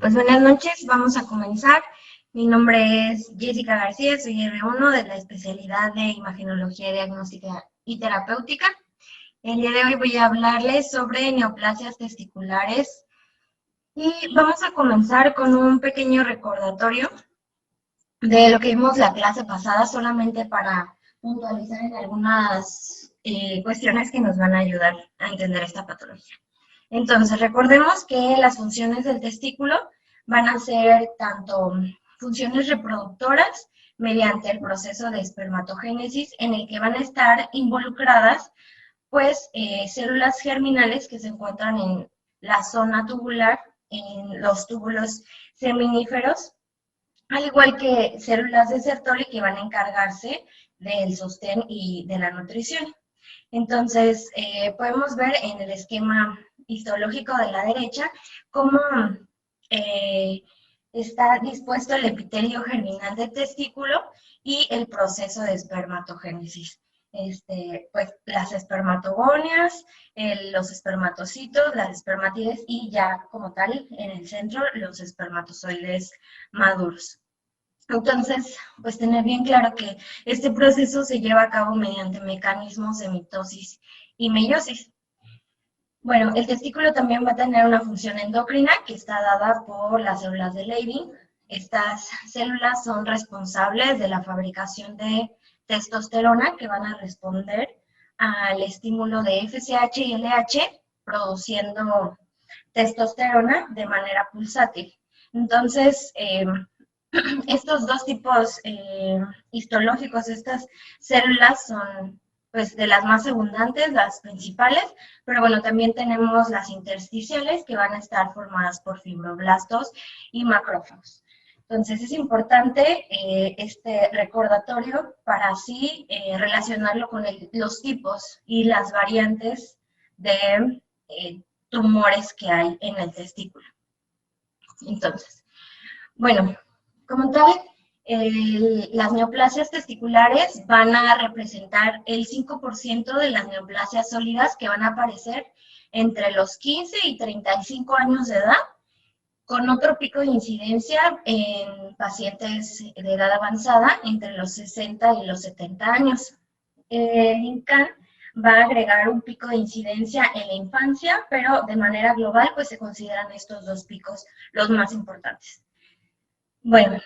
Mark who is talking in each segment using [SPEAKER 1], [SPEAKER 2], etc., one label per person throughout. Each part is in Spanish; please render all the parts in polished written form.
[SPEAKER 1] Pues buenas noches, vamos a comenzar. Mi nombre es Jessica García, soy R1 de la especialidad de Imagenología Diagnóstica y Terapéutica. El día de hoy voy a hablarles sobre neoplasias testiculares y vamos a comenzar con un pequeño recordatorio de lo que vimos la clase pasada, solamente para puntualizar en algunas cuestiones que nos van a ayudar a entender esta patología. Entonces, recordemos que las funciones del testículo van a ser tanto funciones reproductoras mediante el proceso de espermatogénesis, en el que van a estar involucradas pues células germinales que se encuentran en la zona tubular, en los túbulos seminíferos, al igual que células de Sertoli que van a encargarse del sostén y de la nutrición. Entonces, podemos ver en el esquema histológico de la derecha cómo está dispuesto el epitelio germinal del testículo y el proceso de espermatogénesis. Pues las espermatogonias, los espermatocitos, las espermatides y ya como tal en el centro los espermatozoides maduros. Entonces, pues tener bien claro que este proceso se lleva a cabo mediante mecanismos de mitosis y meiosis. Bueno, el testículo también va a tener una función endocrina que está dada por las células de Leydig. Estas células son responsables de la fabricación de testosterona que van a responder al estímulo de FSH y LH, produciendo testosterona de manera pulsátil. Entonces, estos dos tipos histológicos, estas células son pues de las más abundantes, las principales, pero bueno, también tenemos las intersticiales que van a estar formadas por fibroblastos y macrófagos. Entonces es importante este recordatorio para así relacionarlo con los tipos y las variantes de tumores que hay en el testículo. Entonces, bueno, como tal, las neoplasias testiculares van a representar el 5% de las neoplasias sólidas que van a aparecer entre los 15 y 35 años de edad, con otro pico de incidencia en pacientes de edad avanzada entre los 60 y los 70 años. El INCAN va a agregar un pico de incidencia en la infancia, pero de manera global pues se consideran estos dos picos los más importantes. Bueno,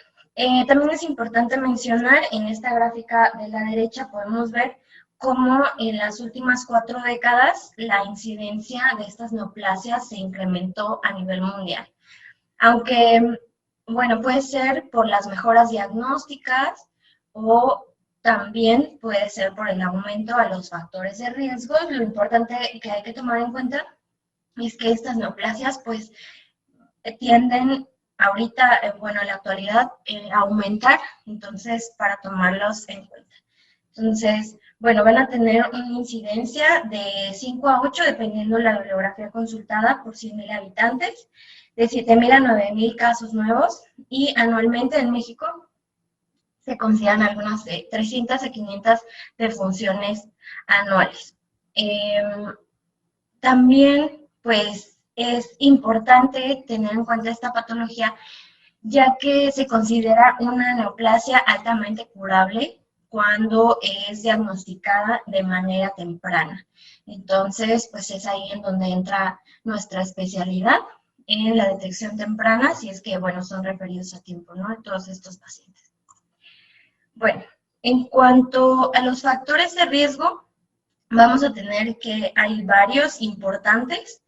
[SPEAKER 1] también es importante mencionar, en esta gráfica de la derecha podemos ver cómo en las últimas 4 décadas la incidencia de estas neoplasias se incrementó a nivel mundial. Aunque, bueno, puede ser por las mejoras diagnósticas o también puede ser por el aumento a los factores de riesgo. Lo importante que hay que tomar en cuenta es que estas neoplasias pues tienden ahorita, bueno, en la actualidad, a aumentar, entonces, para tomarlos en cuenta. Entonces, bueno, van a tener una incidencia de 5 a 8, dependiendo de la bibliografía consultada, por 100,000 habitantes, de 7,000 a 9,000 casos nuevos, y anualmente en México se consideran algunas de 300 a 500 defunciones anuales. También, pues, es importante tener en cuenta esta patología, ya que se considera una neoplasia altamente curable cuando es diagnosticada de manera temprana. Entonces, pues es ahí en donde entra nuestra especialidad en la detección temprana, si es que, bueno, son referidos a tiempo, ¿no? De todos estos pacientes. Bueno, en cuanto a los factores de riesgo, vamos a tener que hay varios importantes.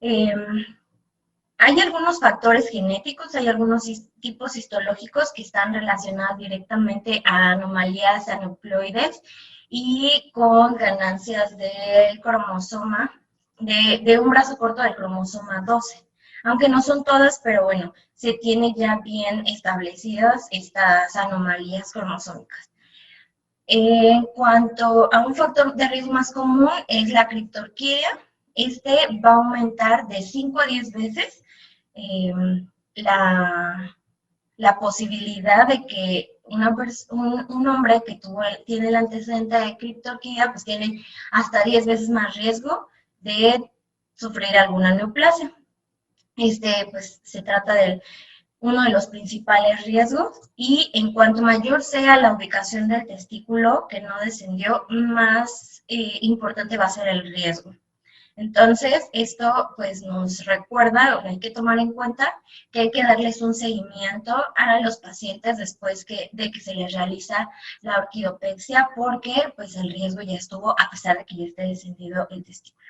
[SPEAKER 1] Hay algunos factores genéticos, hay algunos tipos histológicos que están relacionados directamente a anomalías aneuploides y con ganancias del cromosoma, de un brazo corto del cromosoma 12. Aunque no son todas, pero bueno, se tienen ya bien establecidas estas anomalías cromosómicas. En cuanto a un factor de riesgo más común es la criptorquidia. Este va a aumentar de 5 a 10 veces la posibilidad de que un hombre que tiene el antecedente de criptorquidia, pues tiene hasta 10 veces más riesgo de sufrir alguna neoplasia. Pues se trata de uno de los principales riesgos, y en cuanto mayor sea la ubicación del testículo que no descendió, más importante va a ser el riesgo. Entonces, esto pues nos recuerda, o hay que tomar en cuenta, que hay que darles un seguimiento a los pacientes después de que se les realiza la orquidopexia, porque pues el riesgo ya estuvo a pesar de que ya esté descendido el testículo.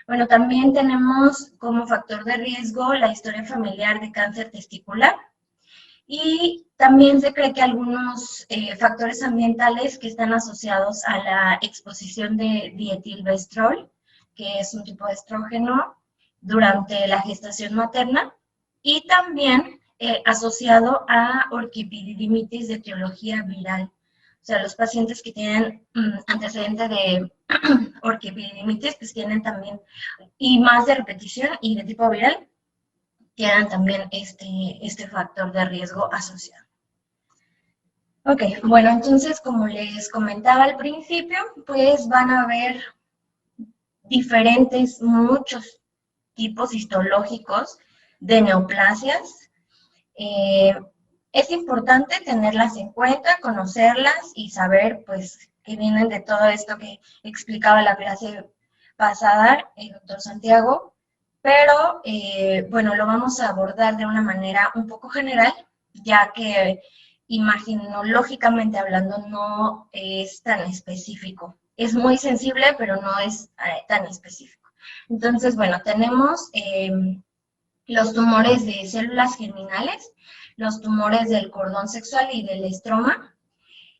[SPEAKER 1] Bueno, también tenemos como factor de riesgo la historia familiar de cáncer testicular, y también se cree que algunos factores ambientales que están asociados a la exposición de dietilbestrol, que es un tipo de estrógeno, durante la gestación materna, y también asociado a orquipididimitis de etiología viral. O sea, los pacientes que tienen antecedente de orquipididimitis, pues tienen también, y más de repetición y de tipo viral, tienen también este factor de riesgo asociado. Ok, bueno, entonces como les comentaba al principio, pues van a haber muchos tipos histológicos de neoplasias. Eh, es importante tenerlas en cuenta, conocerlas y saber pues que vienen de todo esto que explicaba la clase pasada el doctor Santiago, pero bueno, lo vamos a abordar de una manera un poco general, ya que imaginológicamente hablando no es tan específico. Es muy sensible, pero no es tan específico. Entonces, bueno, tenemos los tumores de células germinales, los tumores del cordón sexual y del estroma,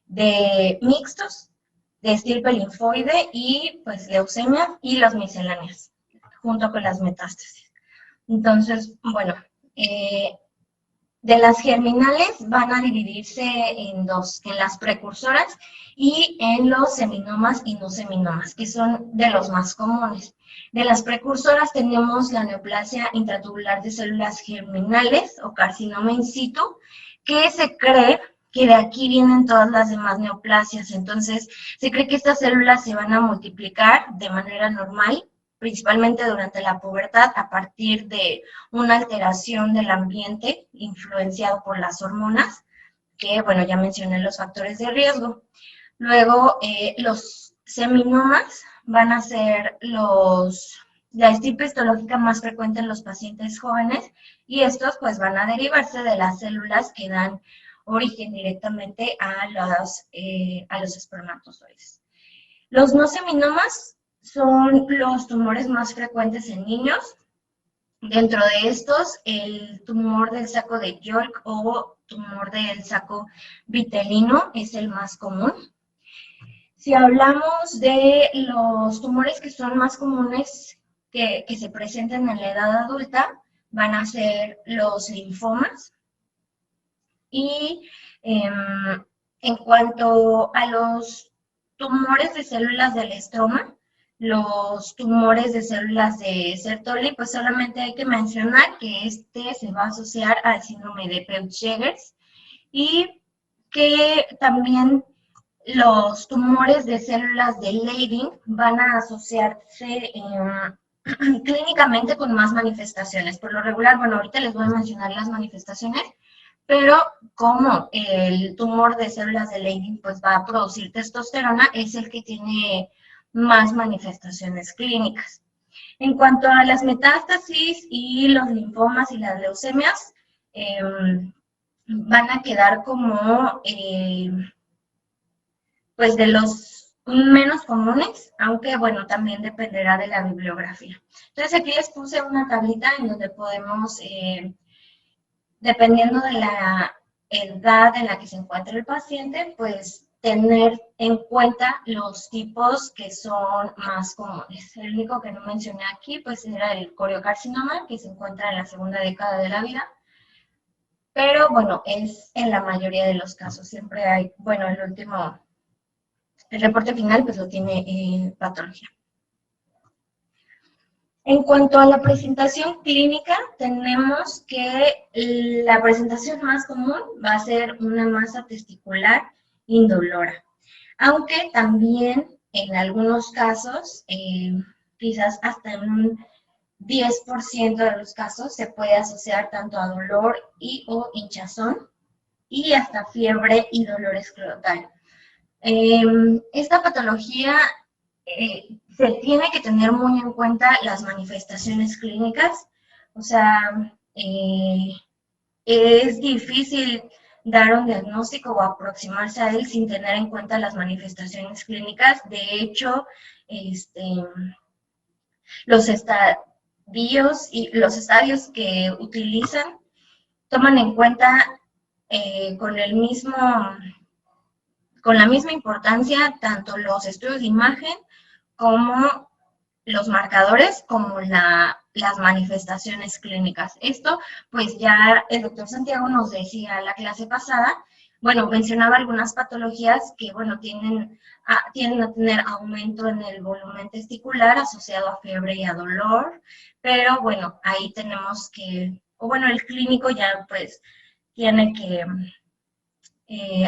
[SPEAKER 1] de mixtos, de estirpe linfoide y pues leucemia, y los misceláneos, junto con las metástasis. Entonces, bueno, de las germinales van a dividirse en dos, en las precursoras y en los seminomas y no seminomas, que son de los más comunes. De las precursoras tenemos la neoplasia intratubular de células germinales o carcinoma in situ, que se cree que de aquí vienen todas las demás neoplasias. Entonces, se cree que estas células se van a multiplicar de manera normal, principalmente durante la pubertad, a partir de una alteración del ambiente influenciado por las hormonas, que, bueno, ya mencioné los factores de riesgo. Luego, los seminomas van a ser la estirpe histológica más frecuente en los pacientes jóvenes, y estos pues van a derivarse de las células que dan origen directamente a los espermatozoides. Los no seminomas son los tumores más frecuentes en niños. Dentro de estos, el tumor del saco de York o tumor del saco vitelino es el más común. Si hablamos de los tumores que son más comunes que se presenten en la edad adulta, van a ser los linfomas. Y en cuanto a los tumores de células del estroma, los tumores de células de Sertoli, pues solamente hay que mencionar que este se va a asociar al síndrome de Peutz-Jeghers, y que también los tumores de células de Leydig van a asociarse clínicamente con más manifestaciones. Por lo regular, bueno, ahorita les voy a mencionar las manifestaciones, pero como el tumor de células de Leydig pues va a producir testosterona, es el que tiene más manifestaciones clínicas. En cuanto a las metástasis y los linfomas y las leucemias, van a quedar como pues de los menos comunes, aunque bueno, también dependerá de la bibliografía. Entonces aquí les puse una tablita en donde podemos, dependiendo de la edad en la que se encuentre el paciente, pues tener en cuenta los tipos que son más comunes. El único que no mencioné aquí pues era el coriocarcinoma, que se encuentra en la segunda década de la vida, pero bueno, es en la mayoría de los casos. Siempre hay, bueno, el reporte final pues lo tiene patología. En cuanto a la presentación clínica, tenemos que la presentación más común va a ser una masa testicular indolora, aunque también en algunos casos, quizás hasta en un 10% de los casos se puede asociar tanto a dolor y o hinchazón y hasta fiebre y dolor escrotal. Esta patología se tiene que tener muy en cuenta las manifestaciones clínicas, o sea, es difícil dar un diagnóstico o aproximarse a él sin tener en cuenta las manifestaciones clínicas. De hecho, los estadios que utilizan toman en cuenta con la misma importancia tanto los estudios de imagen como los marcadores, como las manifestaciones clínicas. Esto, pues ya el doctor Santiago nos decía en la clase pasada, bueno, mencionaba algunas patologías que, bueno, tienden a tener aumento en el volumen testicular asociado a fiebre y a dolor, pero bueno, ahí tenemos que, o bueno, el clínico ya pues tiene que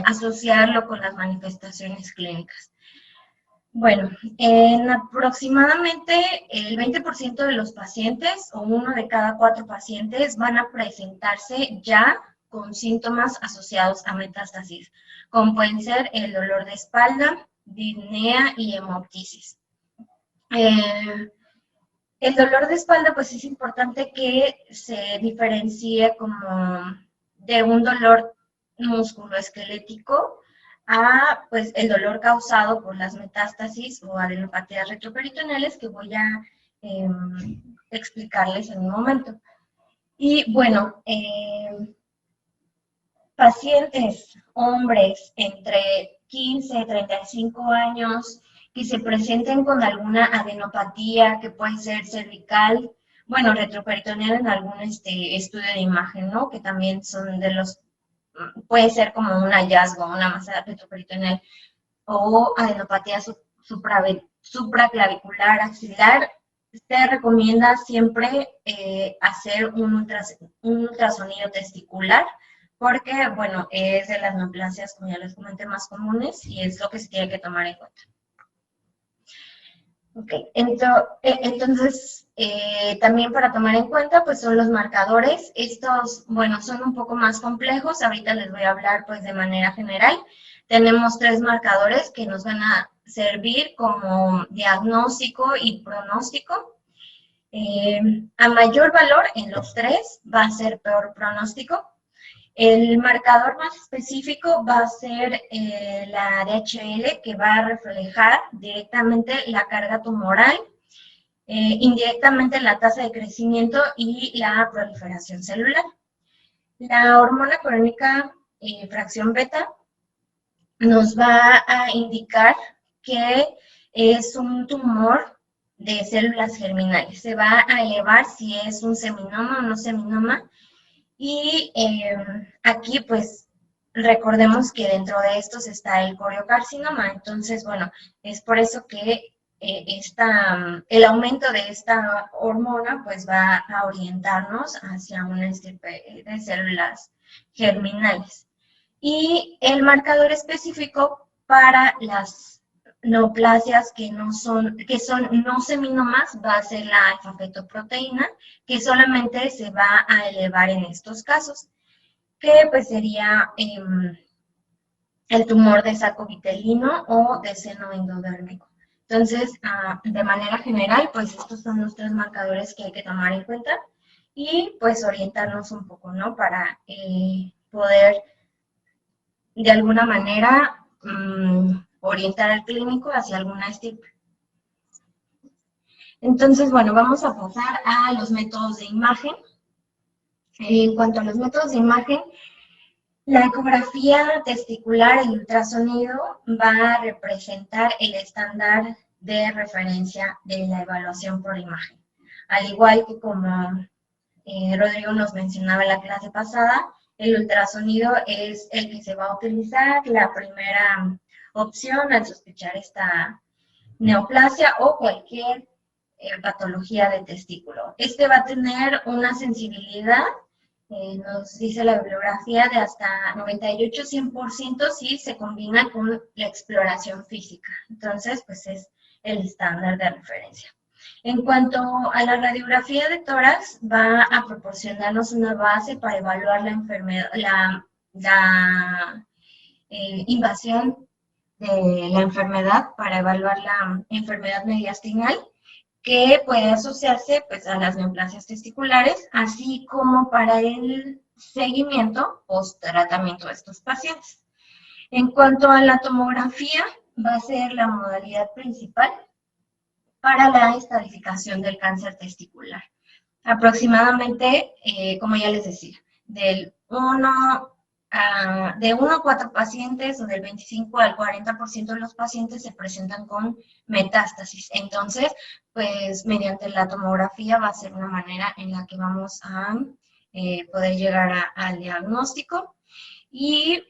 [SPEAKER 1] asociarlo con las manifestaciones clínicas. Bueno, en aproximadamente el 20% de los pacientes, o 1 de cada 4 pacientes, van a presentarse ya con síntomas asociados a metástasis, como pueden ser el dolor de espalda, disnea y hemoptisis. El dolor de espalda, pues es importante que se diferencie como de un dolor musculoesquelético a pues el dolor causado por las metástasis o adenopatías retroperitoneales que voy a explicarles en un momento. Y bueno, pacientes, hombres entre 15 y 35 años, que se presenten con alguna adenopatía que puede ser cervical, bueno, retroperitoneal en algún estudio de imagen, ¿no? Que también son de los, puede ser como un hallazgo, una masa retroperitoneal, o adenopatía supraclavicular axilar. Se recomienda siempre hacer un ultrasonido testicular, porque, bueno, es de las neoplasias, como ya les comenté, más comunes y es lo que se tiene que tomar en cuenta. Ok, entonces, también para tomar en cuenta, pues son los marcadores. Estos, bueno, son un poco más complejos. Ahorita les voy a hablar, pues, de manera general. Tenemos 3 marcadores que nos van a servir como diagnóstico y pronóstico. A mayor valor en los 3 va a ser peor pronóstico. El marcador más específico va a ser la DHL, que va a reflejar directamente la carga tumoral, indirectamente la tasa de crecimiento y la proliferación celular. La hormona crónica fracción beta nos va a indicar que es un tumor de células germinales. Se va a elevar si es un seminoma o no seminoma. Y aquí, pues, recordemos que dentro de estos está el coriocarcinoma. Entonces, bueno, es por eso que el aumento de esta hormona, pues, va a orientarnos hacia una estirpe de células germinales. Y el marcador específico para las neoplasias que son no seminomas va a ser la alfa-fetoproteína, que solamente se va a elevar en estos casos, que pues sería el tumor de saco vitelino o de seno endodérmico. Entonces, de manera general, pues estos son los 3 marcadores que hay que tomar en cuenta y pues orientarnos un poco, ¿no? Para poder de alguna manera orientar al clínico hacia alguna estirpe. Entonces, bueno, vamos a pasar a los métodos de imagen. En cuanto a los métodos de imagen, la ecografía testicular, el ultrasonido, va a representar el estándar de referencia de la evaluación por imagen. Al igual que como Rodrigo nos mencionaba en la clase pasada, el ultrasonido es el que se va a utilizar, la primera opción al sospechar esta neoplasia o cualquier patología de testículo. Este va a tener una sensibilidad, nos dice la bibliografía, de hasta 98-100% si se combina con la exploración física. Entonces, pues es el estándar de referencia. En cuanto a la radiografía de tórax, va a proporcionarnos una base para evaluar la enfermedad, invasión de la enfermedad, para evaluar la enfermedad mediastinal, que puede asociarse pues, a las neoplasias testiculares, así como para el seguimiento post-tratamiento de estos pacientes. En cuanto a la tomografía, va a ser la modalidad principal para la estadificación del cáncer testicular. Aproximadamente, como ya les decía, de 1 a 4 pacientes o del 25 al 40% de los pacientes se presentan con metástasis. Entonces, pues mediante la tomografía va a ser una manera en la que vamos a poder llegar al diagnóstico. Y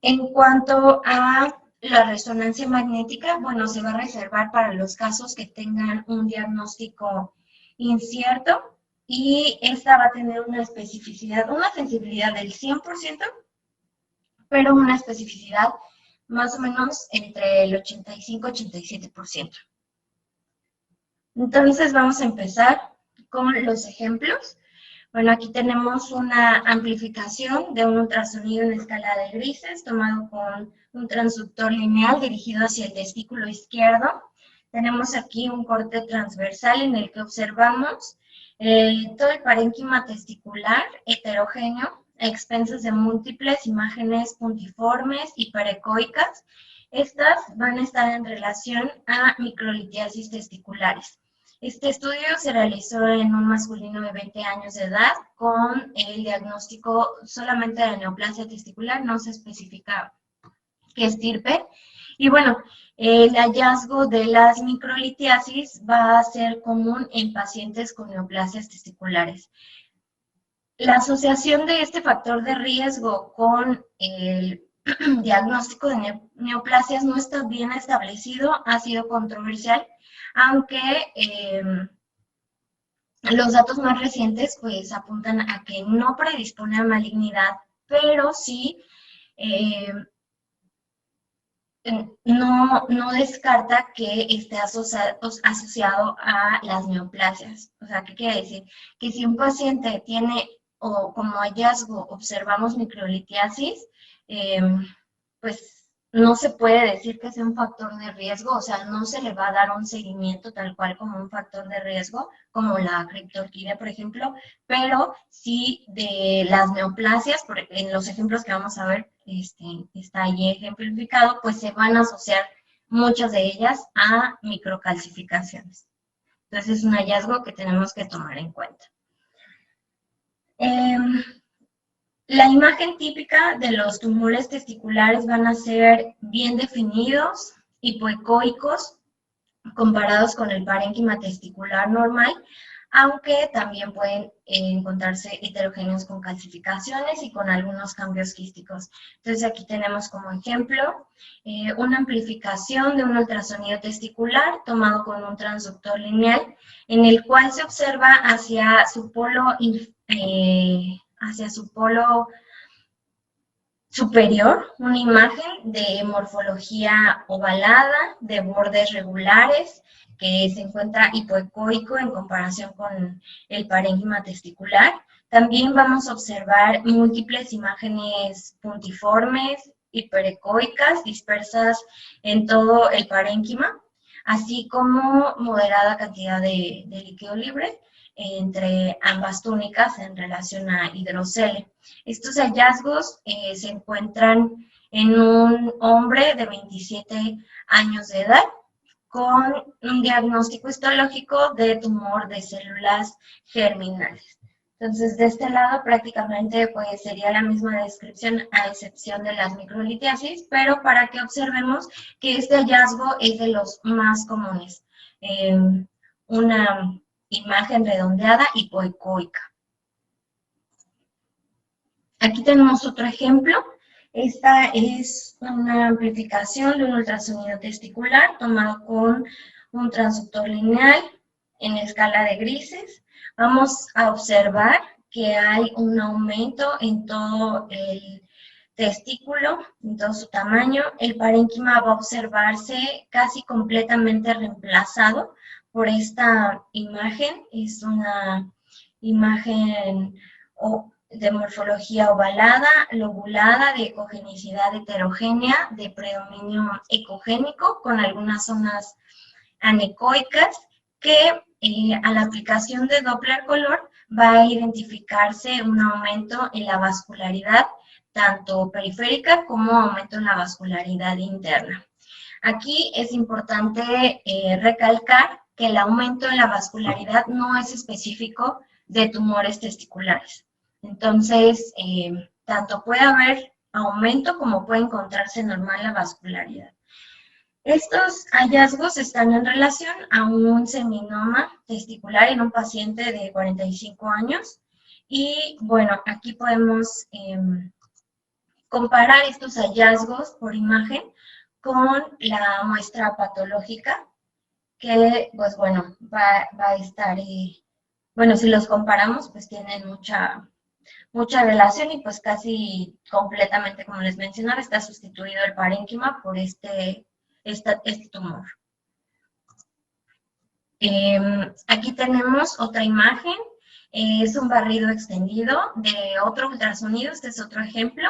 [SPEAKER 1] en cuanto a la resonancia magnética, bueno, se va a reservar para los casos que tengan un diagnóstico incierto y esta va a tener una especificidad, una sensibilidad del 100%, pero una especificidad más o menos entre el 85 y 87%. Entonces vamos a empezar con los ejemplos. Bueno, aquí tenemos una amplificación de un ultrasonido en escala de grises tomado con un transductor lineal dirigido hacia el testículo izquierdo. Tenemos aquí un corte transversal en el que observamos todo el parénquima testicular heterogéneo a expensas de múltiples imágenes puntiformes y perecoicas. Estas van a estar en relación a microlitiasis testiculares. Este estudio se realizó en un masculino de 20 años de edad con el diagnóstico solamente de neoplasia testicular, no se especifica qué estirpe. Y bueno, el hallazgo de las microlitiasis va a ser común en pacientes con neoplasias testiculares. La asociación de este factor de riesgo con el diagnóstico de neoplasias no está bien establecido, ha sido controversial, aunque los datos más recientes pues apuntan a que no predispone a malignidad, pero sí no descarta que esté asociado a las neoplasias. O sea, ¿qué quiere decir? Que si un paciente tiene o como hallazgo observamos microlitiasis, pues no se puede decir que sea un factor de riesgo, o sea, no se le va a dar un seguimiento tal cual como un factor de riesgo, como la criptorquidia, por ejemplo, pero sí de las neoplasias, en los ejemplos que vamos a ver, está ahí ejemplificado, pues se van a asociar muchas de ellas a microcalcificaciones. Entonces es un hallazgo que tenemos que tomar en cuenta. La imagen típica de los tumores testiculares van a ser bien definidos, hipoecoicos, comparados con el parénquima testicular normal, aunque también pueden encontrarse heterogéneos con calcificaciones y con algunos cambios quísticos. Entonces aquí tenemos como ejemplo una amplificación de un ultrasonido testicular tomado con un transductor lineal, en el cual se observa hacia su polo superior una imagen de morfología ovalada, de bordes regulares, que se encuentra hipoecoico en comparación con el parénquima testicular. También vamos a observar múltiples imágenes puntiformes, hiperecoicas, dispersas en todo el parénquima, así como moderada cantidad de líquido libre entre ambas túnicas en relación a hidrocele. Estos hallazgos se encuentran en un hombre de 27 años de edad con un diagnóstico histológico de tumor de células germinales. Entonces, de este lado prácticamente pues, sería la misma descripción a excepción de las microlitiasis, pero para que observemos que este hallazgo es de los más comunes. Una imagen redondeada hipoecoica. Aquí tenemos otro ejemplo. Esta es una amplificación de un ultrasonido testicular tomado con un transductor lineal en escala de grises. Vamos a observar que hay un aumento en todo el testículo, en todo su tamaño. El parénquima va a observarse casi completamente reemplazado por esta imagen. Es una imagen de morfología ovalada, lobulada, de ecogenicidad heterogénea, de predominio ecogénico, con algunas zonas anecoicas, que a la aplicación de Doppler color va a identificarse un aumento en la vascularidad, tanto periférica como aumento en la vascularidad interna. Aquí es importante recalcar que el aumento en la vascularidad no es específico de tumores testiculares. Entonces, tanto puede haber aumento como puede encontrarse normal la vascularidad. Estos hallazgos están en relación a un seminoma testicular en un paciente de 45 años. Y bueno, aquí podemos comparar estos hallazgos por imagen con la muestra patológica, que pues bueno, va a estar, bueno, si los comparamos, pues tienen mucha relación y pues casi completamente, como les mencionaba, está sustituido el parénquima por este tumor. Aquí tenemos otra imagen, es un barrido extendido de otro ultrasonido. Este es otro ejemplo,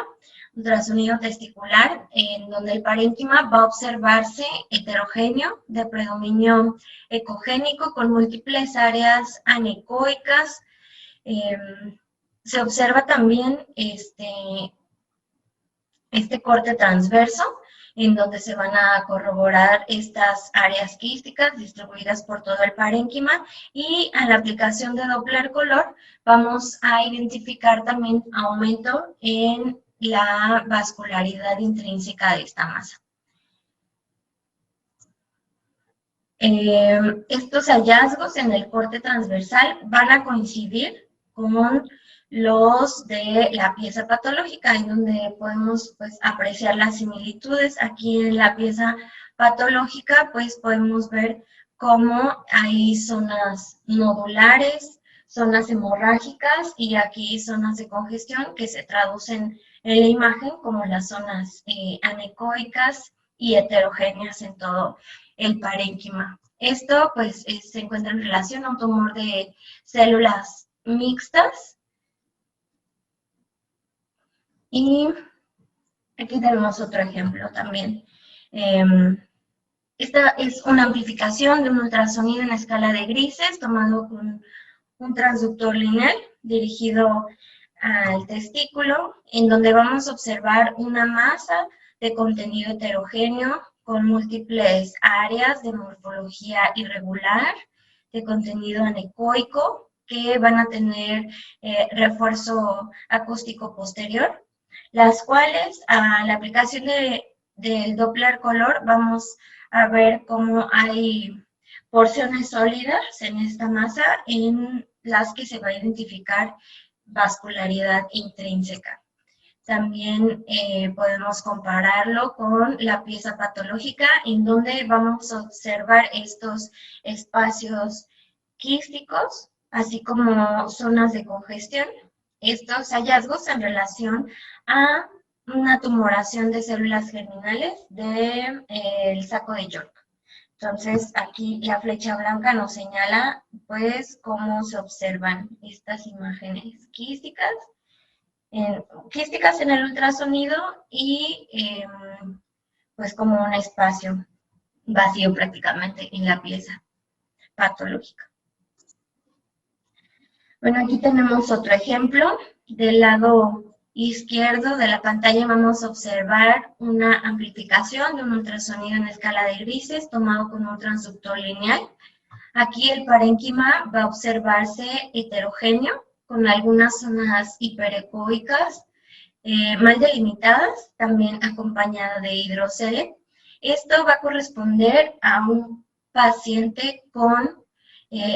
[SPEAKER 1] ultrasonido testicular, en donde el parénquima va a observarse heterogéneo, de predominio ecogénico, con múltiples áreas anecoicas. Se observa también este corte transverso, en donde se van a corroborar estas áreas quísticas distribuidas por todo el parénquima, y a la aplicación de Doppler color vamos a identificar también aumento en la vascularidad intrínseca de esta masa. Estos hallazgos en el corte transversal van a coincidir con los de la pieza patológica, en donde podemos pues apreciar las similitudes. Aquí en la pieza patológica pues podemos ver cómo hay zonas nodulares, zonas hemorrágicas y aquí zonas de congestión que se traducen en la imagen como las zonas anecoicas y heterogéneas en todo el parénquima. Esto pues se encuentra en relación a un tumor de células mixtas. Y aquí tenemos otro ejemplo también. Esta es una amplificación de un ultrasonido en escala de grises tomado con un transductor lineal dirigido al testículo, en donde vamos a observar una masa de contenido heterogéneo con múltiples áreas de morfología irregular, de contenido anecoico, que van a tener refuerzo acústico posterior, las cuales a la aplicación del Doppler color vamos a ver cómo hay porciones sólidas en esta masa en las que se va a identificar vascularidad intrínseca. También podemos compararlo con la pieza patológica, en donde vamos a observar estos espacios quísticos, así como zonas de congestión. Estos hallazgos en relación a una tumoración de células germinales del saco de York. Entonces, aquí la flecha blanca nos señala, pues, cómo se observan estas imágenes quísticas en el ultrasonido y, pues, como un espacio vacío prácticamente en la pieza patológica. Bueno, aquí tenemos otro ejemplo. Del lado izquierdo de la pantalla vamos a observar una amplificación de un ultrasonido en escala de grises tomado con un transductor lineal. Aquí el parénquima va a observarse heterogéneo, con algunas zonas hiperecoicas mal delimitadas, también acompañada de hidrocele. Esto va a corresponder a un paciente con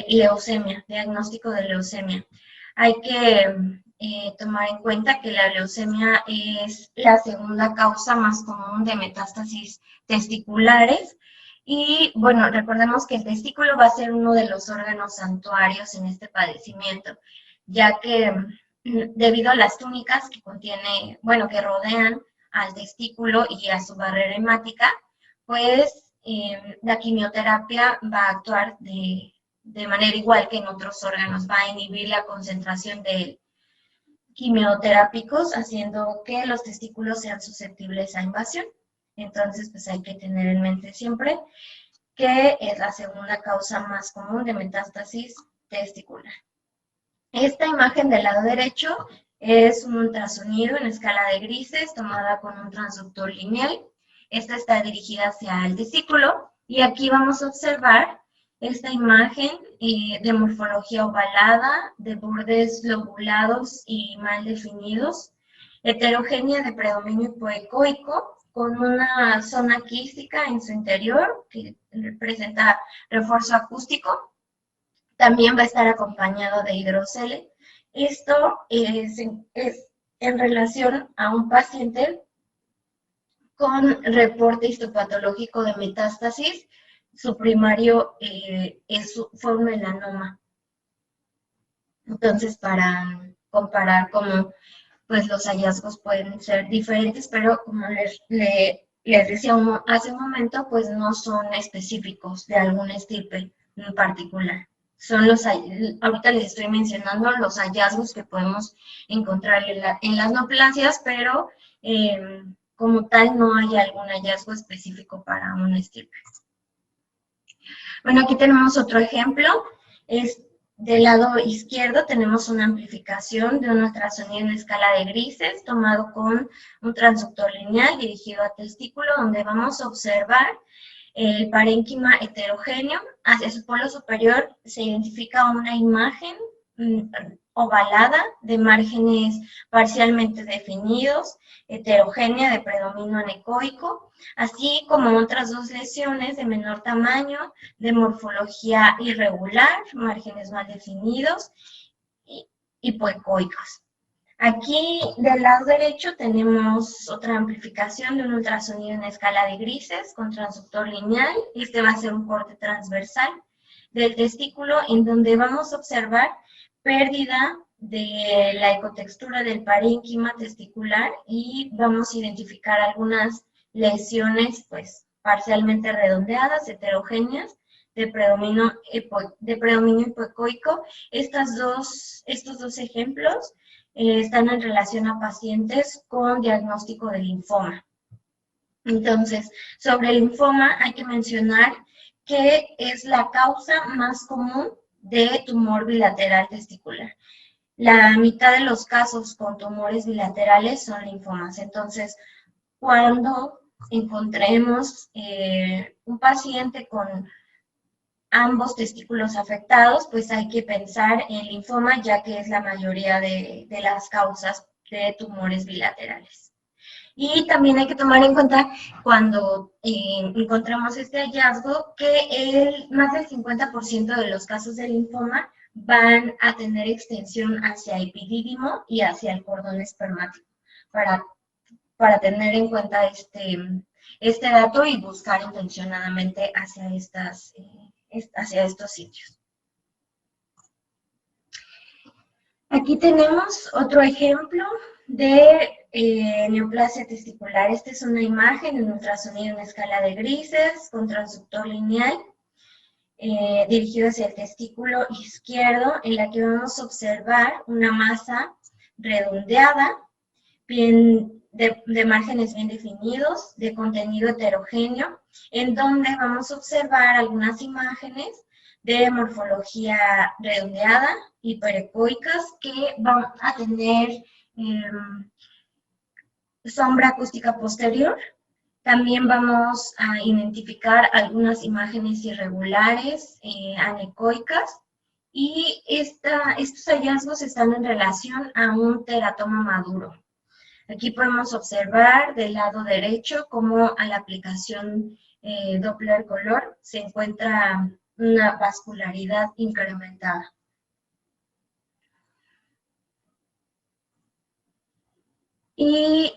[SPEAKER 1] leucemia, diagnóstico de leucemia. Hay que tomar en cuenta que la leucemia es la segunda causa más común de metástasis testiculares. Y bueno, recordemos que el testículo va a ser uno de los órganos santuarios en este padecimiento, ya que debido a las túnicas que contiene, bueno, que rodean al testículo y a su barrera hemática, pues la quimioterapia va a actuar de manera igual que en otros órganos, va a inhibir la concentración de quimioterápicos, haciendo que los testículos sean susceptibles a invasión. Entonces, pues hay que tener en mente siempre que es la segunda causa más común de metástasis testicular. Esta imagen del lado derecho es un ultrasonido en escala de grises tomada con un transductor lineal. Esta está dirigida hacia el testículo y aquí vamos a observar esta imagen de morfología ovalada, de bordes lobulados y mal definidos, heterogénea de predominio hipoecoico, con una zona quística en su interior que representa refuerzo acústico. También va a estar acompañado de hidrocele. Esto es en relación a un paciente con reporte histopatológico de metástasis. Su primario fue un melanoma. Entonces, para comparar cómo pues, los hallazgos pueden ser diferentes, pero como les decía hace un momento, pues no son específicos de algún estirpe en particular. Ahorita les estoy mencionando los hallazgos que podemos encontrar en las neoplasias, pero como tal no hay algún hallazgo específico para un estirpe. Bueno, aquí tenemos otro ejemplo. Del lado izquierdo tenemos una amplificación de un ultrasonido en escala de grises tomado con un transductor lineal dirigido a testículo, donde vamos a observar el parénquima heterogéneo. Hacia su polo superior se identifica una imagen ovalada de márgenes parcialmente definidos, heterogénea de predominio anecoico, así como otras dos lesiones de menor tamaño, de morfología irregular, márgenes mal definidos y hipoecoicos. Aquí del lado derecho tenemos otra amplificación de un ultrasonido en escala de grises con transductor lineal. Este va a ser un corte transversal del testículo en donde vamos a observar pérdida de la ecotextura del parénquima testicular y vamos a identificar algunas lesiones pues parcialmente redondeadas, heterogéneas, de predominio hipoecoico. Estos dos ejemplos están en relación a pacientes con diagnóstico de linfoma. Entonces, sobre el linfoma hay que mencionar que es la causa más común de tumor bilateral testicular. La mitad de los casos con tumores bilaterales son linfomas. Entonces, cuando encontremos un paciente con ambos testículos afectados, pues hay que pensar en linfoma, ya que es la mayoría de las causas de tumores bilaterales. Y también hay que tomar en cuenta cuando encontramos este hallazgo que más del 50% de los casos de linfoma van a tener extensión hacia el epidídimo y hacia el cordón espermático, para tener en cuenta este dato y buscar intencionadamente hacia estos sitios. Aquí tenemos otro ejemplo de neoplasia testicular. Esta es una imagen en ultrasonido en escala de grises con transductor lineal dirigido hacia el testículo izquierdo, en la que vamos a observar una masa redondeada, de márgenes bien definidos, de contenido heterogéneo, en donde vamos a observar algunas imágenes de morfología redondeada, hiperecoicas, que van a tener sombra acústica posterior. También vamos a identificar algunas imágenes irregulares, anecoicas, y estos hallazgos están en relación a un teratoma maduro. Aquí podemos observar del lado derecho cómo a la aplicación Doppler color se encuentra una vascularidad incrementada. Y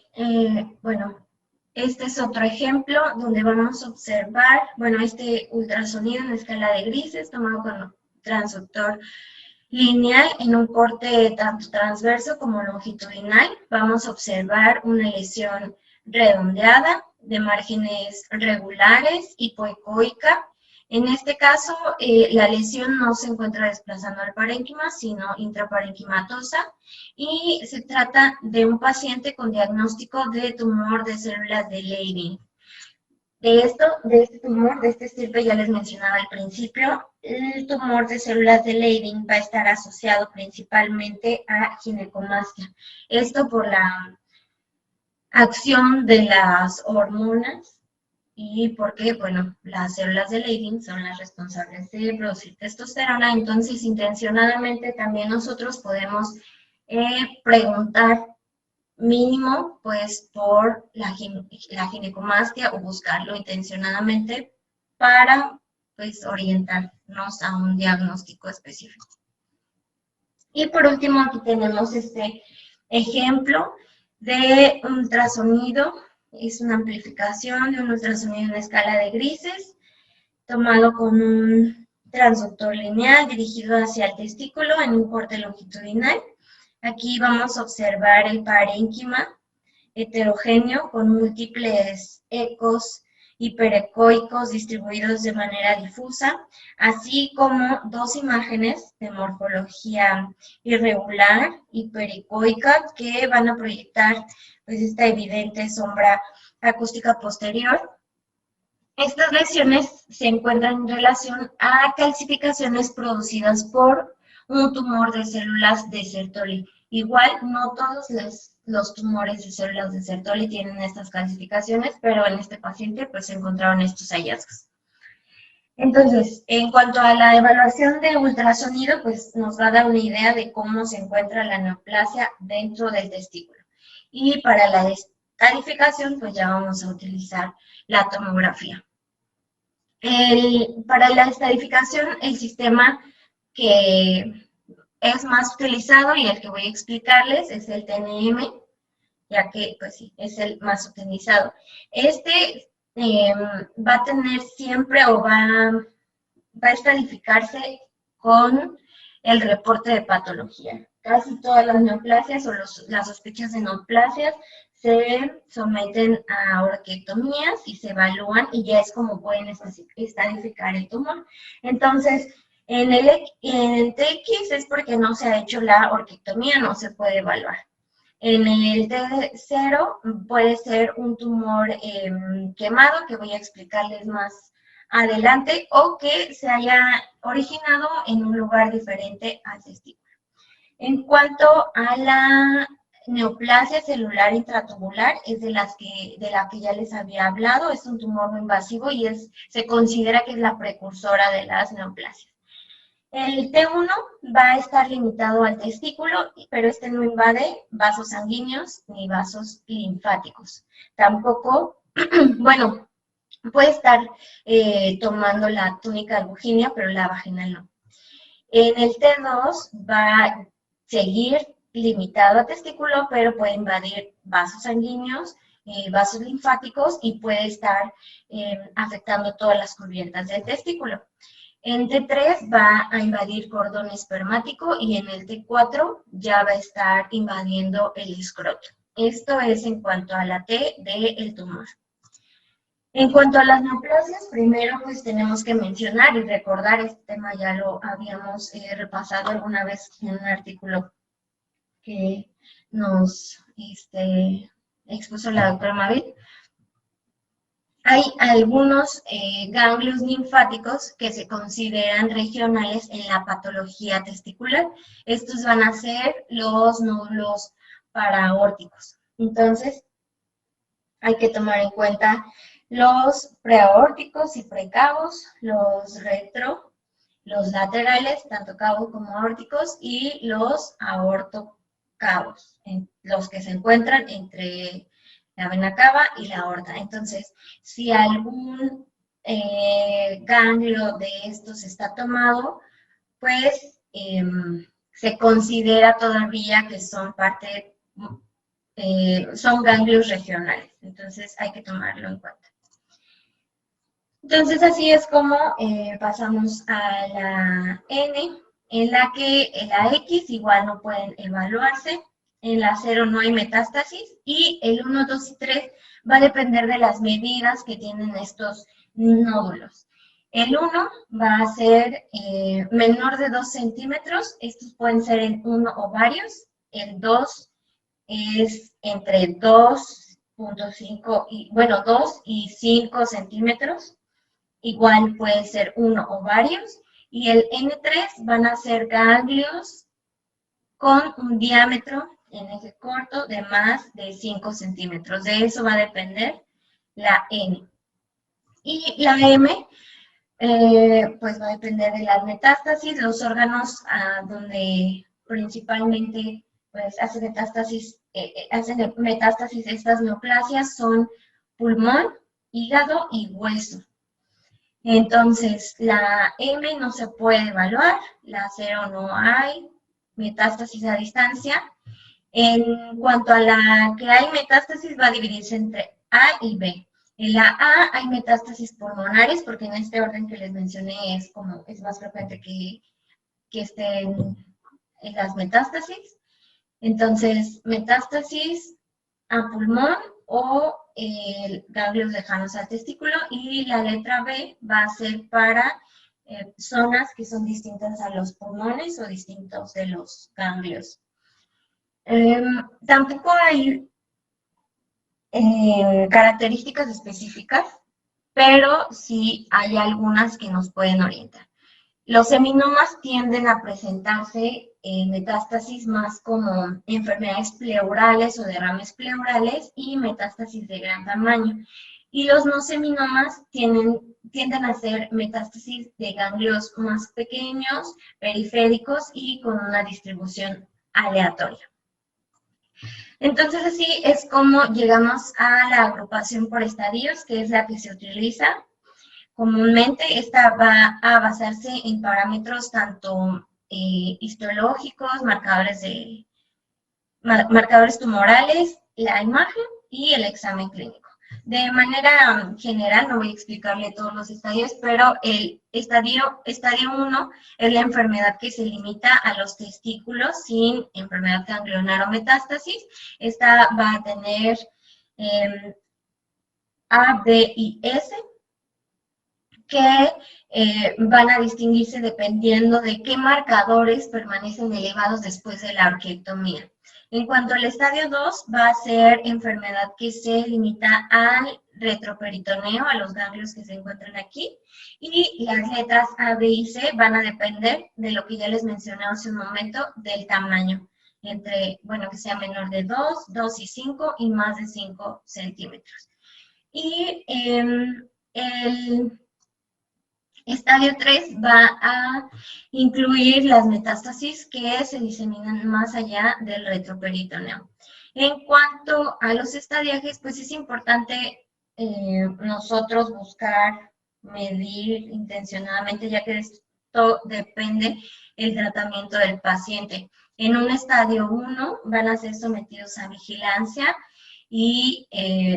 [SPEAKER 1] bueno, este es otro ejemplo donde vamos a observar, bueno, este ultrasonido en escala de grises tomado con transductor lineal en un corte tanto transverso como longitudinal. Vamos a observar una lesión redondeada de márgenes regulares, hipoecoica. En este caso, la lesión no se encuentra desplazando al parénquima, sino intraparenquimatosa, y se trata de un paciente con diagnóstico de tumor de células de Leydig. De este tumor, de este estirpe, ya les mencionaba al principio, el tumor de células de Leydig va a estar asociado principalmente a ginecomastia. Esto por la acción de las hormonas y porque, bueno, las células de Leydig son las responsables de producir testosterona, entonces intencionadamente también nosotros podemos preguntar mínimo, pues, por la ginecomastia o buscarlo intencionadamente para, pues, orientarnos a un diagnóstico específico. Y por último, aquí tenemos este ejemplo de ultrasonido. Es una amplificación de un ultrasonido en escala de grises, tomado con un transductor lineal dirigido hacia el testículo en un corte longitudinal. Aquí vamos a observar el parénquima heterogéneo con múltiples ecos hiperecoicos distribuidos de manera difusa, así como dos imágenes de morfología irregular, hiperecoica, que van a proyectar, pues, esta evidente sombra acústica posterior. Estas lesiones se encuentran en relación a calcificaciones producidas por un tumor de células de Sertoli. Igual, no todos los tumores de células de Sertoli tienen estas calcificaciones, pero en este paciente pues se encontraron estos hallazgos. Entonces, en cuanto a la evaluación de ultrasonido, pues nos va a dar una idea de cómo se encuentra la neoplasia dentro del testículo. Y para la descalificación, pues ya vamos a utilizar la tomografía. Para la estadificación, el sistema que es más utilizado y el que voy a explicarles es el TNM, ya que pues sí, es el más utilizado. Este va a tener siempre o va a estadificarse con el reporte de patología. Casi todas las neoplasias o las sospechas de neoplasias se someten a orquiectomías y se evalúan y ya es como pueden estadificar el tumor. Entonces, en el TX es porque no se ha hecho la orquiectomía, no se puede evaluar. En el T0 puede ser un tumor quemado, que voy a explicarles más adelante, o que se haya originado en un lugar diferente al testículo. En cuanto a la neoplasia celular intratubular, es de la que ya les había hablado, es un tumor no invasivo y se considera que es la precursora de las neoplasias. El T1 va a estar limitado al testículo, pero este no invade vasos sanguíneos ni vasos linfáticos. Tampoco, bueno, puede estar tomando la túnica albuginea, pero la vaginal no. En el T2 va a seguir limitado a testículo, pero puede invadir vasos sanguíneos, vasos linfáticos y puede estar afectando todas las cubiertas del testículo. En T3 va a invadir cordón espermático y en el T4 ya va a estar invadiendo el escroto. Esto es en cuanto a la T del tumor. En cuanto a las neoplasias, primero pues tenemos que mencionar y recordar, este tema ya lo habíamos repasado alguna vez en un artículo que nos expuso la doctora Mabel. Hay algunos ganglios linfáticos que se consideran regionales en la patología testicular. Estos van a ser los nódulos paraórticos. Entonces, hay que tomar en cuenta los preaórticos y precavos, los los laterales, tanto cabo como aórticos, y los aortocavos, los que se encuentran entre la vena cava y la aorta. Entonces, si algún ganglio de estos está tomado, pues se considera todavía que son son ganglios regionales. Entonces, hay que tomarlo en cuenta. Entonces, así es como pasamos a la N, en la que la X igual no pueden evaluarse. en la 0 no hay metástasis, y el 1, 2 y 3 va a depender de las medidas que tienen estos nódulos. El 1 va a ser menor de 2 centímetros, estos pueden ser en uno o varios. El 2 es entre 2.5 y, bueno, 2 y 5 centímetros. Igual puede ser uno o varios. Y el N3 van a ser ganglios con un diámetro en eje corto de más de 5 centímetros. De eso va a depender la N. Y la M, pues va a depender de las metástasis, los órganos donde principalmente pues, hacen metástasis estas neoplasias son pulmón, hígado y hueso. Entonces, la M no se puede evaluar, la 0 no hay, metástasis a distancia. En cuanto a la que hay metástasis, va a dividirse entre A y B. En la A hay metástasis pulmonares, porque en este orden que les mencioné es más frecuente que estén en las metástasis. Entonces, metástasis a pulmón o ganglios lejanos al testículo, y la letra B va a ser para zonas que son distintas a los pulmones o distintos de los ganglios. Tampoco hay características específicas, pero sí hay algunas que nos pueden orientar. Los seminomas tienden a presentarse en metástasis más como enfermedades pleurales o derrames pleurales y metástasis de gran tamaño. Y los no seminomas tienden a ser metástasis de ganglios más pequeños, periféricos y con una distribución aleatoria. Entonces, así es como llegamos a la agrupación por estadios, que es la que se utiliza. Comúnmente esta va a basarse en parámetros tanto histológicos, marcadores tumorales, la imagen y el examen clínico. De manera general, no voy a explicarle todos los estadios, pero el estadio 1 es la enfermedad que se limita a los testículos sin enfermedad ganglionar o metástasis. Esta va a tener A, B y S, que van a distinguirse dependiendo de qué marcadores permanecen elevados después de la orquiectomía. En cuanto al estadio 2, va a ser enfermedad que se limita al retroperitoneo, a los ganglios que se encuentran aquí, y las letras A, B y C van a depender de lo que ya les mencioné hace un momento, del tamaño, que sea menor de 2, 2 y 5 y más de 5 centímetros. Y el estadio 3 va a incluir las metástasis que se diseminan más allá del retroperitoneo. En cuanto a los estadiajes, pues es importante nosotros buscar, medir intencionadamente, ya que esto depende del tratamiento del paciente. En un estadio 1 van a ser sometidos a vigilancia y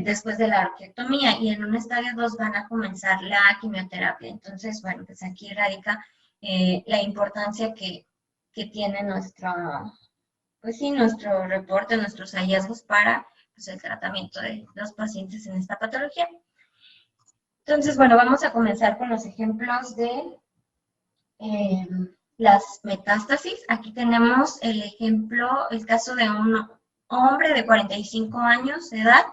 [SPEAKER 1] después de la orquiectomía, y en un estadio 2 van a comenzar la quimioterapia. Entonces, bueno, pues aquí radica la importancia que tiene nuestro reporte, nuestros hallazgos para pues, el tratamiento de los pacientes en esta patología. Entonces, bueno, vamos a comenzar con los ejemplos de las metástasis. Aquí tenemos el caso de un hombre de 45 años de edad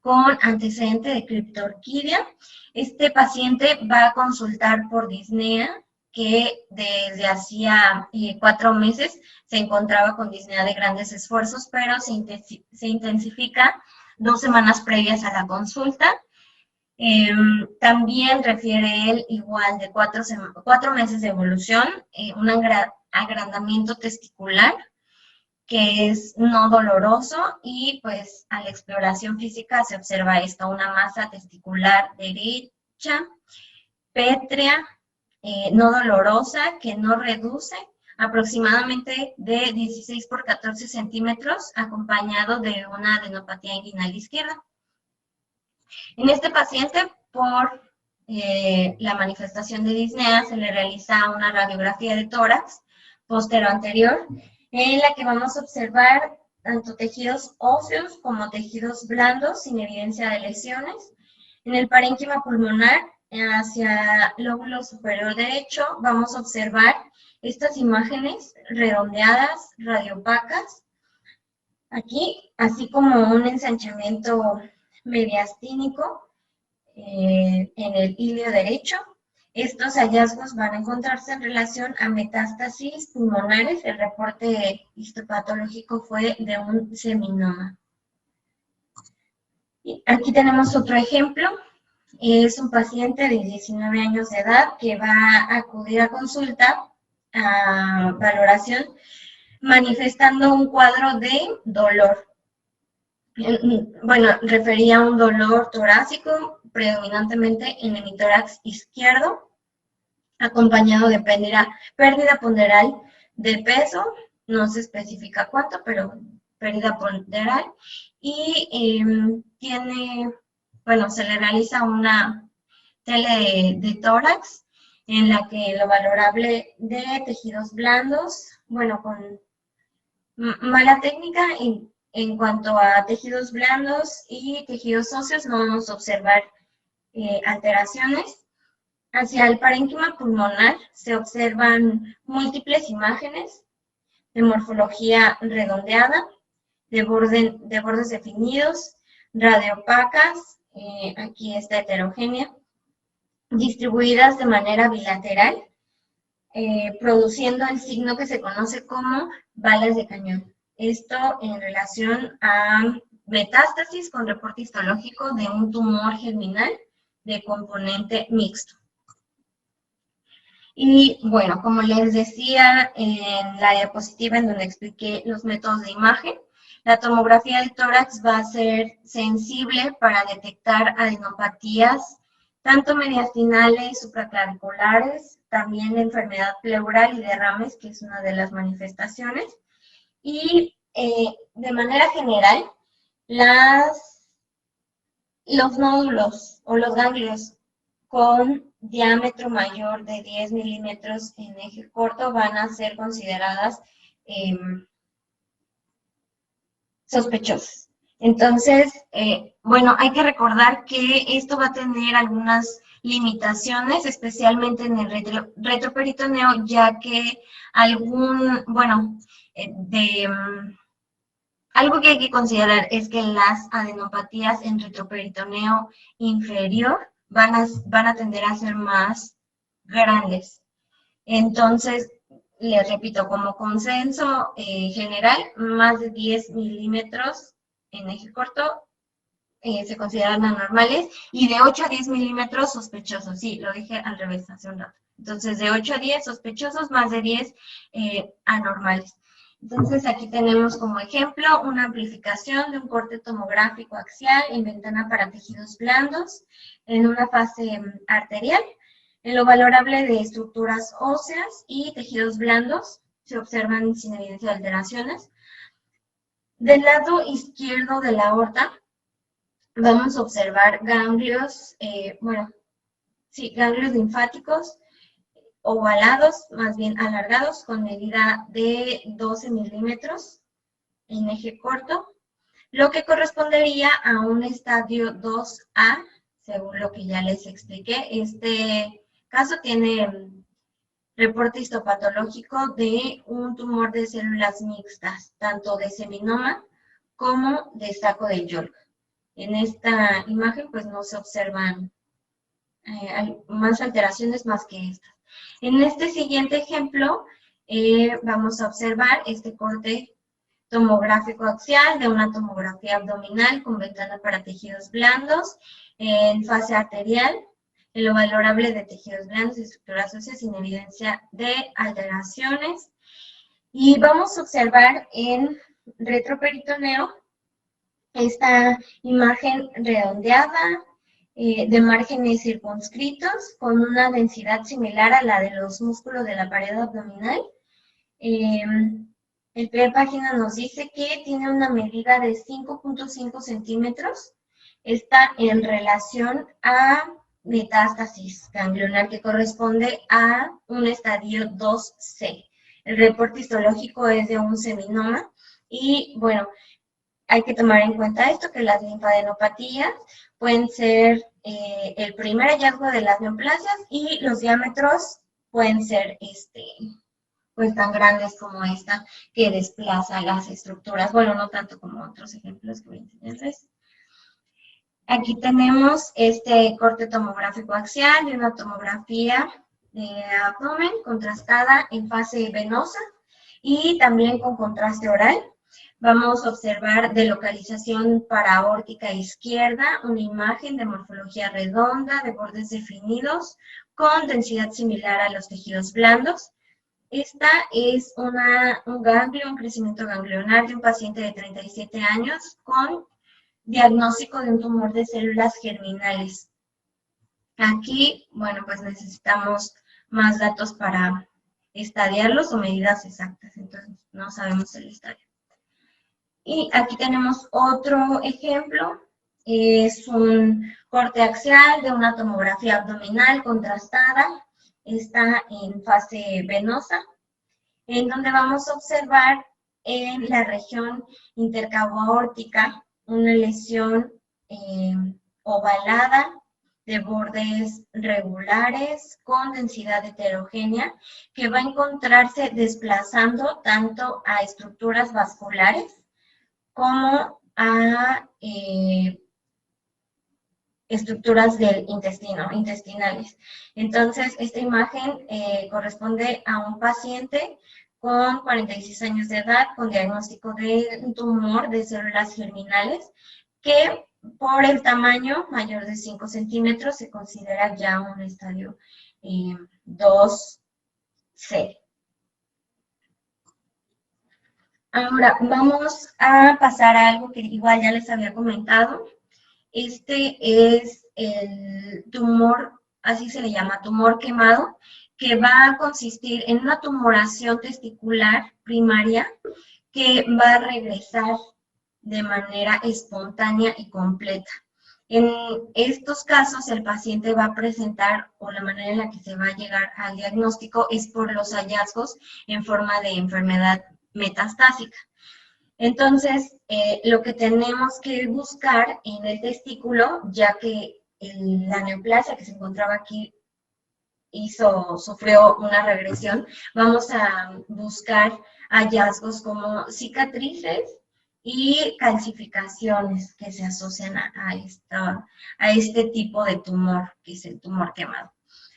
[SPEAKER 1] con antecedente de criptorquidia. Este paciente va a consultar por disnea, que desde hacía 4 meses se encontraba con disnea de grandes esfuerzos, pero se intensifica 2 semanas previas a la consulta. También refiere él igual de 4 meses de evolución, un agrandamiento testicular que es no doloroso, y pues a la exploración física se observa una masa testicular derecha, pétrea, no dolorosa, que no reduce, aproximadamente de 16 por 14 centímetros, acompañado de una adenopatía inguinal izquierda. En este paciente, por la manifestación de disnea, se le realiza una radiografía de tórax postero-anterior, en la que vamos a observar tanto tejidos óseos como tejidos blandos sin evidencia de lesiones. En el parénquima pulmonar, hacia el lóbulo superior derecho, vamos a observar estas imágenes redondeadas, radiopacas, aquí, así como un ensanchamiento mediastínico en el ilio derecho. Estos hallazgos van a encontrarse en relación a metástasis pulmonares. El reporte histopatológico fue de un seminoma. Y aquí tenemos otro ejemplo. Es un paciente de 19 años de edad que va a acudir a consulta a valoración manifestando un cuadro de dolor. Bueno, refería a un dolor torácico, predominantemente en el tórax izquierdo, acompañado de pérdida ponderal de peso, no se especifica cuánto, pero pérdida ponderal, y se le realiza una tele de tórax en la que lo valorable de tejidos blandos, con mala técnica en cuanto a tejidos blandos y tejidos óseos, no vamos a observar alteraciones. Hacia el parénquima pulmonar se observan múltiples imágenes de morfología redondeada, de bordes definidos, radiopacas, aquí está heterogénea, distribuidas de manera bilateral, produciendo el signo que se conoce como balas de cañón. Esto en relación a metástasis con reporte histológico de un tumor germinal de componente mixto. Y bueno, como les decía en la diapositiva en donde expliqué los métodos de imagen, la tomografía del tórax va a ser sensible para detectar adenopatías, tanto mediastinales, supraclaviculares, también la enfermedad pleural y derrames, que es una de las manifestaciones. Y de manera general, los nódulos o los ganglios con diámetro mayor de 10 milímetros en eje corto van a ser consideradas sospechosas. Entonces, hay que recordar que esto va a tener algunas limitaciones, especialmente en el retroperitoneo, ya que algo que hay que considerar es que las adenopatías en retroperitoneo inferior van a tender a ser más grandes. Entonces, les repito, como consenso general, más de 10 milímetros en eje corto se consideran anormales y de 8 a 10 milímetros sospechosos. Sí, lo dije al revés hace un rato. Entonces, de 8 a 10 sospechosos, más de 10 anormales. Entonces, aquí tenemos como ejemplo una amplificación de un corte tomográfico axial en ventana para tejidos blandos en una fase arterial. En lo valorable de estructuras óseas y tejidos blandos se observan sin evidencia de alteraciones. Del lado izquierdo de la aorta vamos a observar ganglios, ganglios linfáticos ovalados, más bien alargados, con medida de 12 milímetros en eje corto, lo que correspondería a un estadio 2A, según lo que ya les expliqué. Este caso tiene reporte histopatológico de un tumor de células mixtas, tanto de seminoma como de saco de Yolk. En esta imagen pues no se observan más alteraciones más que estas. En este siguiente ejemplo vamos a observar este corte tomográfico axial de una tomografía abdominal con ventana para tejidos blandos en fase arterial, en lo valorable de tejidos blandos y estructuras óseas sin evidencia de alteraciones. Y vamos a observar en retroperitoneo esta imagen redondeada de márgenes circunscritos con una densidad similar a la de los músculos de la pared abdominal. El pie de página nos dice que tiene una medida de 5.5 centímetros. Está en relación a metástasis ganglionar que corresponde a un estadio 2C. El reporte histológico es de un seminoma Y bueno, hay que tomar en cuenta esto, que las linfadenopatías pueden ser el primer hallazgo de las neoplasias y los diámetros pueden ser pues tan grandes como esta que desplaza las estructuras. Bueno, no tanto como otros ejemplos que voy a enseñarles. Aquí tenemos este corte tomográfico axial de una tomografía de abdomen contrastada en fase venosa y también con contraste oral. Vamos a observar de localización paraórtica izquierda una imagen de morfología redonda, de bordes definidos, con densidad similar a los tejidos blandos. Esta es un ganglio, un crecimiento ganglionar de un paciente de 37 años con diagnóstico de un tumor de células germinales. Aquí, bueno, pues necesitamos más datos para estadiarlos o medidas exactas, entonces no sabemos el estadio. Y aquí tenemos otro ejemplo, es un corte axial de una tomografía abdominal contrastada, está en fase venosa, en donde vamos a observar en la región intercabo-aórtica una lesión ovalada de bordes regulares con densidad heterogénea que va a encontrarse desplazando tanto a estructuras vasculares como a estructuras del intestino, intestinales. Entonces, esta imagen corresponde a un paciente con 46 años de edad, con diagnóstico de un tumor de células germinales, que por el tamaño mayor de 5 centímetros se considera ya un estadio 2C. Ahora vamos a pasar a algo que igual ya les había comentado. Este es el tumor, así se le llama, tumor quemado, que va a consistir en una tumoración testicular primaria que va a regresar de manera espontánea y completa. En estos casos, el paciente va a presentar, o la manera en la que se va a llegar al diagnóstico es por los hallazgos en forma de enfermedad metastásica. Entonces, lo que tenemos que buscar en el testículo, ya que la neoplasia que se encontraba aquí sufrió una regresión, vamos a buscar hallazgos como cicatrices y calcificaciones que se asocian a este tipo de tumor, que es el tumor quemado.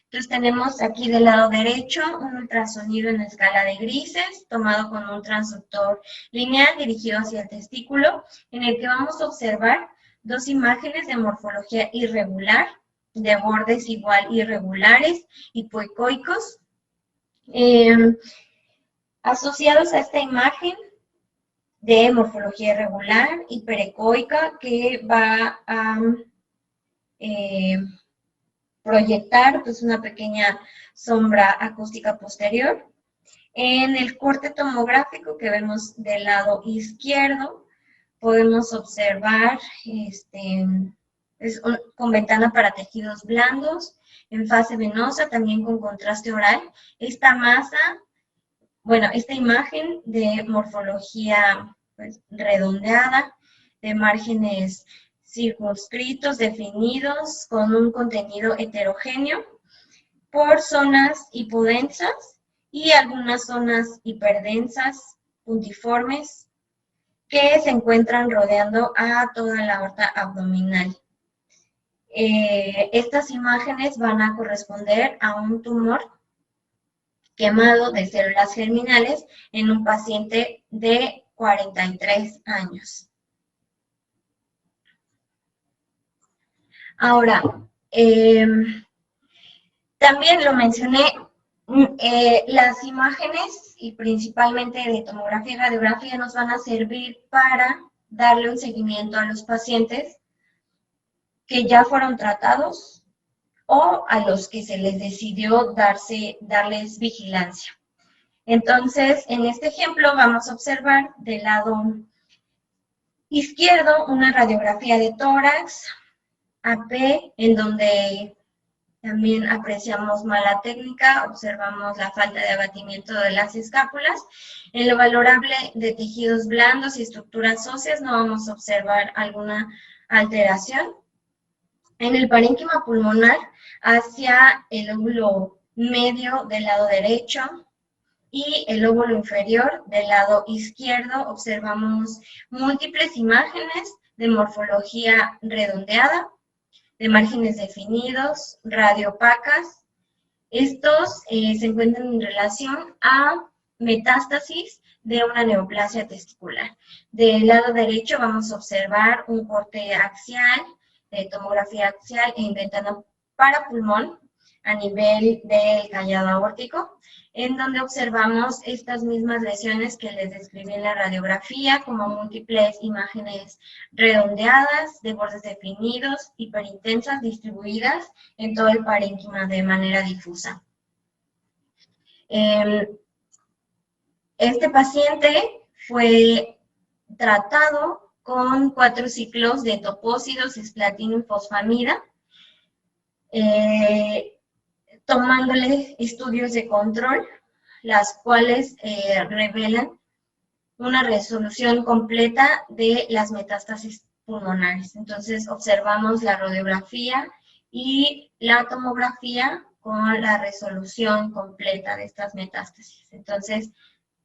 [SPEAKER 1] Entonces tenemos aquí del lado derecho un ultrasonido en escala de grises, tomado con un transductor lineal dirigido hacia el testículo, en el que vamos a observar dos imágenes de morfología irregular, de bordes igual irregulares, hipoecoicos. Asociados a esta imagen de morfología irregular, hiperecoica, que va a proyectar pues una pequeña sombra acústica posterior. En el corte tomográfico que vemos del lado izquierdo, podemos observar con ventana para tejidos blandos, en fase venosa, también con contraste oral. Esta masa, bueno, esta imagen de morfología pues, redondeada, de márgenes circunscritos, definidos, con un contenido heterogéneo por zonas hipodensas y algunas zonas hiperdensas, puntiformes, que se encuentran rodeando a toda la aorta abdominal. Estas imágenes van a corresponder a un tumor quemado de células germinales en un paciente de 43 años. Ahora, también lo mencioné, las imágenes y principalmente de tomografía y radiografía nos van a servir para darle un seguimiento a los pacientes que ya fueron tratados o a los que se les decidió darles vigilancia. Entonces, en este ejemplo vamos a observar del lado izquierdo una radiografía de tórax, AP, en donde También apreciamos mala técnica, observamos la falta de abatimiento de las escápulas. En lo valorable de tejidos blandos y estructuras óseas no vamos a observar alguna alteración. En el parénquima pulmonar, hacia el lóbulo medio del lado derecho y el lóbulo inferior del lado izquierdo, observamos múltiples imágenes de morfología redondeada, de márgenes definidos, radiopacas. Estos se encuentran en relación a metástasis de una neoplasia testicular. Del lado derecho vamos a observar un corte axial, de tomografía axial en ventana para pulmón a nivel del callado aórtico, en donde observamos estas mismas lesiones que les describí en la radiografía, como múltiples imágenes redondeadas, de bordes definidos, hiperintensas, distribuidas en todo el parénquima de manera difusa. Este paciente fue tratado con 4 ciclos de topósidos, cisplatina y fosfamida, tomándole estudios de control, las cuales revelan una resolución completa de las metástasis pulmonares. Entonces, observamos la radiografía y la tomografía con la resolución completa de estas metástasis. Entonces,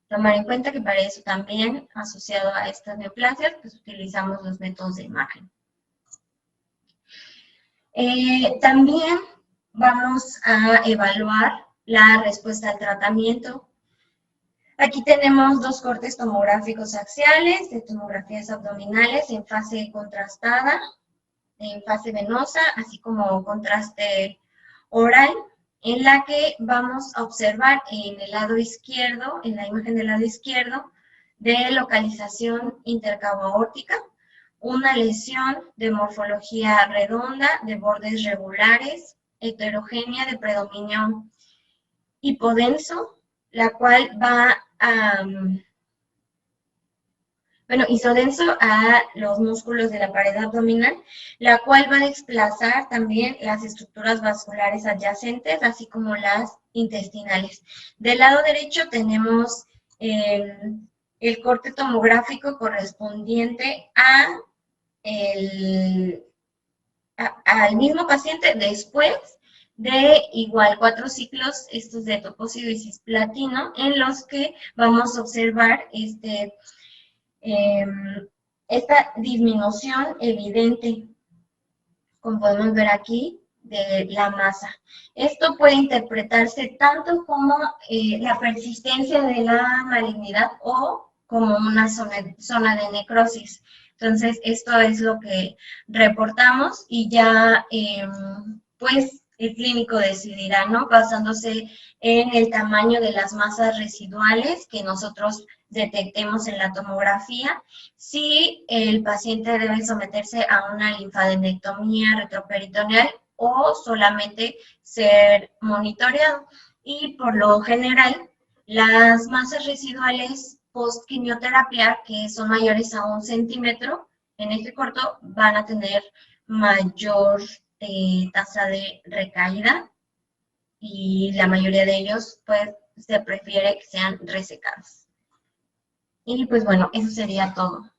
[SPEAKER 1] tomar en cuenta que para eso también, asociado a estas neoplasias, pues utilizamos los métodos de imagen. También vamos a evaluar la respuesta al tratamiento. Aquí tenemos 2 cortes tomográficos axiales de tomografías abdominales en fase contrastada, en fase venosa, así como contraste oral, en la que vamos a observar en el lado izquierdo, en la imagen del lado izquierdo, de localización intercabo-aórtica, una lesión de morfología redonda, de bordes regulares, heterogénea, de predominio hipodenso, la cual va a, isodenso a los músculos de la pared abdominal, la cual va a desplazar también las estructuras vasculares adyacentes, así como las intestinales. Del lado derecho tenemos el corte tomográfico correspondiente al mismo paciente después de igual 4 ciclos, estos de topósido y cisplatino, en los que vamos a observar esta disminución evidente, como podemos ver aquí, de la masa. Esto puede interpretarse tanto como la persistencia de la malignidad o como una zona de necrosis. Entonces, esto es lo que reportamos y ya, pues, el clínico decidirá, ¿no? Basándose en el tamaño de las masas residuales que nosotros detectemos en la tomografía, si el paciente debe someterse a una linfadenectomía retroperitoneal o solamente ser monitoreado. Y por lo general, las masas residuales post-quimioterapia, que son mayores a 1 centímetro, en este corto van a tener mayor tasa de recaída y la mayoría de ellos, pues, se prefiere que sean resecados. Y pues bueno, eso sería todo.